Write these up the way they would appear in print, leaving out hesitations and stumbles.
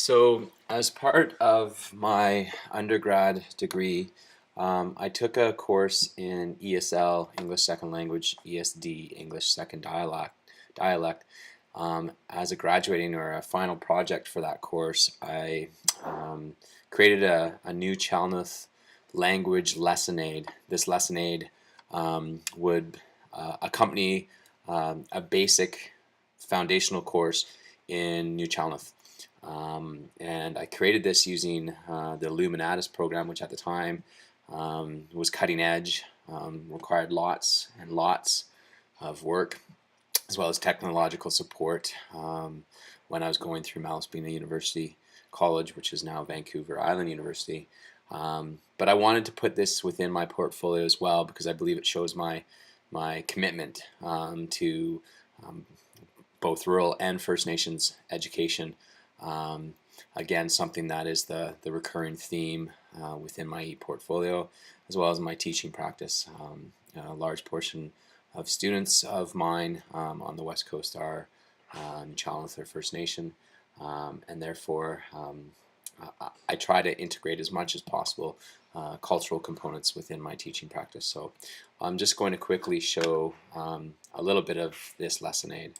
So, as part of my undergrad degree, I took a course in ESL, English Second Language, ESD, English Second Dialect. As a graduating or a final project for that course, I created a Nuu-chah-nulth language lesson aid. This lesson aid would accompany a basic foundational course in Nuu-chah-nulth. And I created this using the Illuminatus program, which at the time was cutting edge, required lots and lots of work, as well as technological support when I was going through Malaspina-University College, which is now Vancouver Island University. But I wanted to put this within my portfolio as well because I believe it shows my commitment to both rural and First Nations education. Again, something that is the recurring theme within my ePortfolio, as well as my teaching practice. A large portion of students of mine on the West Coast are Nuu-chah-nulth or First Nation, and therefore I try to integrate as much as possible cultural components within my teaching practice. So I'm just going to quickly show a little bit of this lesson aid.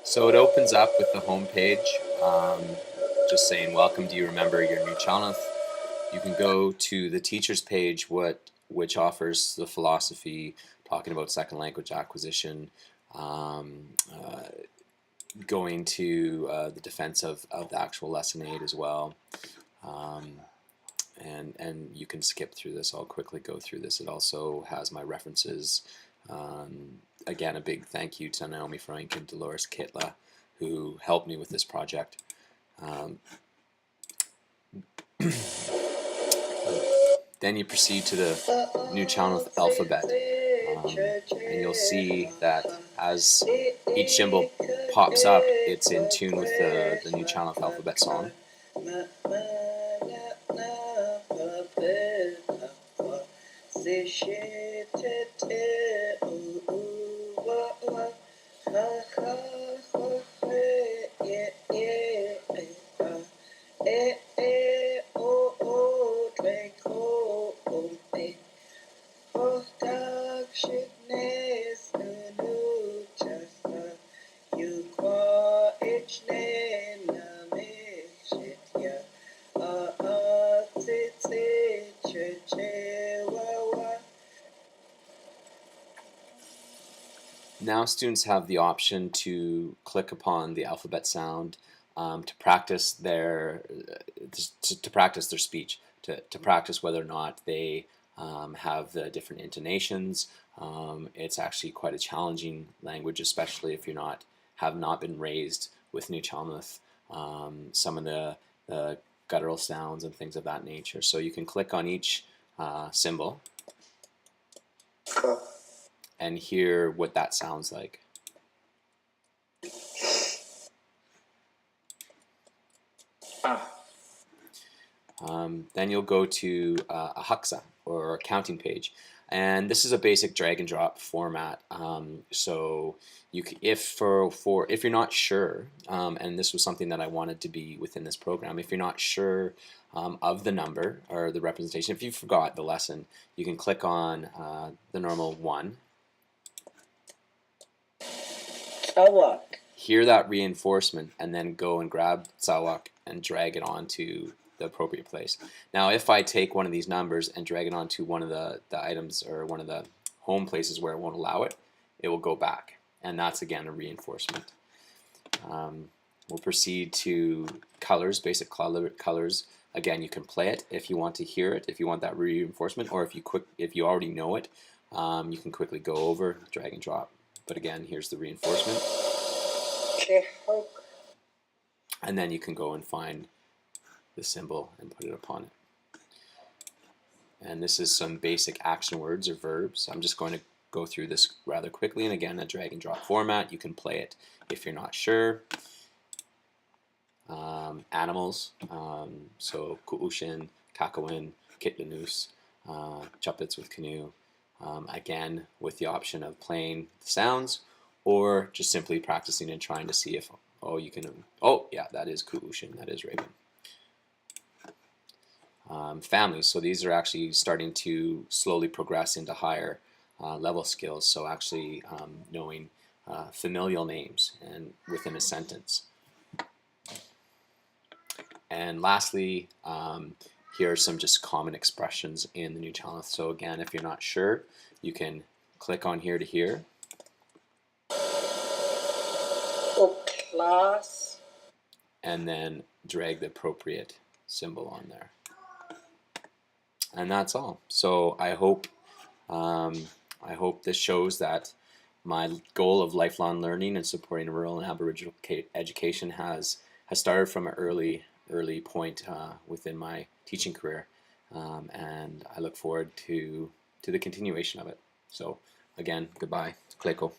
So it opens up with the home page, just saying, welcome, do you remember your Nuu-chah-nulth? You can go to the teacher's page, which offers the philosophy, talking about second language acquisition, going to the defense of the actual lesson aid as well. And you can skip through this. I'll quickly go through this. It also has my references. Again, a big thank you to Naomi Frank and Dolores Kitla, who helped me with this project. Then you proceed to the Nuu-chah-nulth alphabet, and you'll see that as each symbol pops up, it's in tune with the Nuu-chah-nulth alphabet song. Now students have the option to click upon the alphabet sound to practice their speech, to practice whether or not they have the different intonations. It's actually quite a challenging language, especially if you have not been raised with Nuu-chah-nulth, some of the guttural sounds and things of that nature. So you can click on each symbol and hear what that sounds like. Then you'll go to a Haksa, or a counting page, and this is a basic drag and drop format. So if you're not sure, and this was something that I wanted to be within this program, if you're not sure of the number or the representation, if you forgot the lesson, you can click on the normal 1. Hear that reinforcement and then go and grab tsawak and drag it onto the appropriate place. Now if I take one of these numbers and drag it onto one of the items or one of the home places where it won't allow it, it will go back, and that's again a reinforcement. We'll proceed to colors, basic colors. Again, you can play it if you want to hear it, if you want that reinforcement, or if you already know it, you can quickly go over, drag and drop. But again, here's the reinforcement. And then you can go and find the symbol and put it upon it. And this is some basic action words or verbs. I'm just going to go through this rather quickly, and again, a drag and drop format. You can play it if you're not sure. animals, so kuushin, kakawin, kitlanus, chuppets with canoe, again with the option of playing the sounds or just simply practicing and trying to see if, oh, you can, oh yeah, that is kuushin, that is raven. Families, so these are actually starting to slowly progress into higher level skills, so actually knowing familial names and within a sentence. And lastly, here are some just common expressions in the Nuu-chah-nulth. So again, if you're not sure, you can click on here to here. Class. And then drag the appropriate symbol on there. And that's all. So I hope this shows that my goal of lifelong learning and supporting rural and Aboriginal education has started from an early point within my teaching career, and I look forward to the continuation of it. So again, goodbye. Kleko.